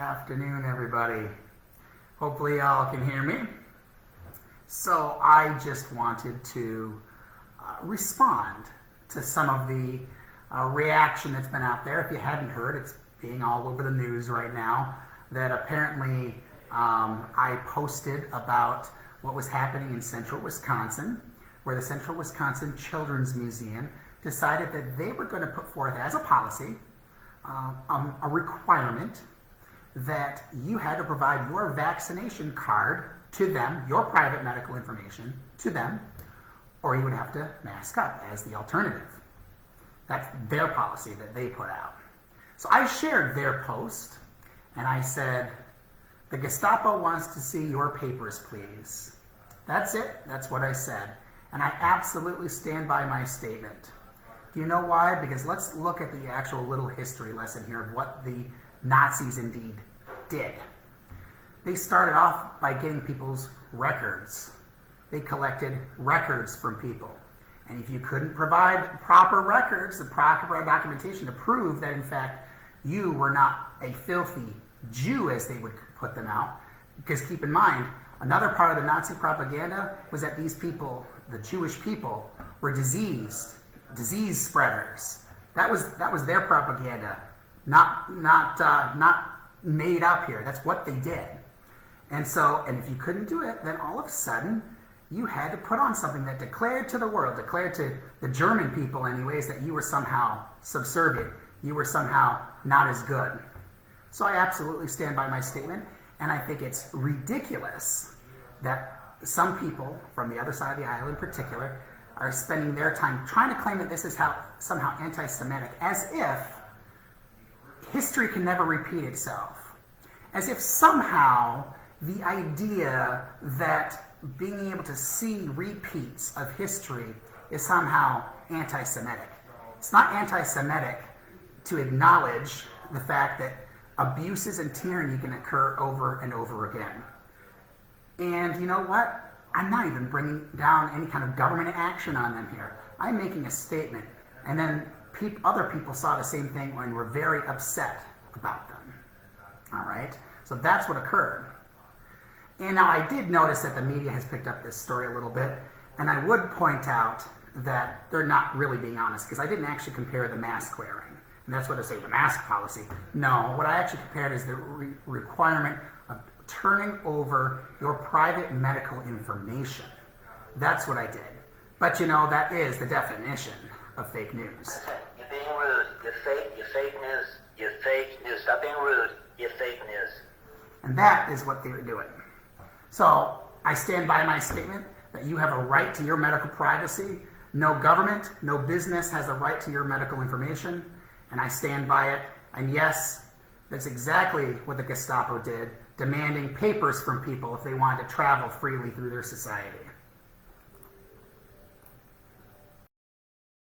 afternoon, everybody. Hopefully y'all can hear me. So I just wanted to respond to some of the reaction that's been out there. If you hadn't heard, it's being all over the news right now, that apparently I posted about what was happening in central Wisconsin, where the Central Wisconsin Children's Museum decided that they were going to put forth as a policy a requirement that you had to provide your vaccination card to them, your private medical information to them, or you would have to mask up as the alternative. That's their policy that they put out. So I shared their post, and I said, the Gestapo wants to see your papers, please. That's it. That's what I said. And I absolutely stand by my statement. Do you know why? Because let's look at the actual little history lesson here of what the Nazis indeed did. They started off by getting people's records. They collected records from people. And if you couldn't provide proper records, the proper documentation to prove that in fact you were not a filthy Jew, as they would put them out, because keep in mind, another part of the Nazi propaganda was that these people, the Jewish people, were disease spreaders. That was their propaganda, not made up here. That's what they did. And so, and if you couldn't do it, then all of a sudden you had to put on something that declared to the world, declared to the German people anyways, that you were somehow subservient. You were somehow not as good. So I absolutely stand by my statement, and I think it's ridiculous that some people from the other side of the aisle in particular are spending their time trying to claim that this is somehow anti-Semitic, as if history can never repeat itself. As if somehow the idea that being able to see repeats of history is somehow anti-Semitic. It's not anti-Semitic to acknowledge the fact that abuses and tyranny can occur over and over again. And you know what? I'm not even bringing down any kind of government action on them here. I'm making a statement. And then other people saw the same thing and were very upset about them. All right? So that's what occurred. And now I did notice that the media has picked up this story a little bit. And I would point out that they're not really being honest, because I didn't actually compare the mask wearing. And that's what I say, the mask policy. No, what I actually compared is the requirement of turning over your private medical information. That's what I did. But you know, that is the definition of fake news. You're being rude. You're fake news. You're fake news. Stop being rude. You're fake news. And that is what they were doing. So I stand by my statement that you have a right to your medical privacy. No government, no business has a right to your medical information. And I stand by it. And yes, that's exactly what the Gestapo did, demanding papers from people if they wanted to travel freely through their society.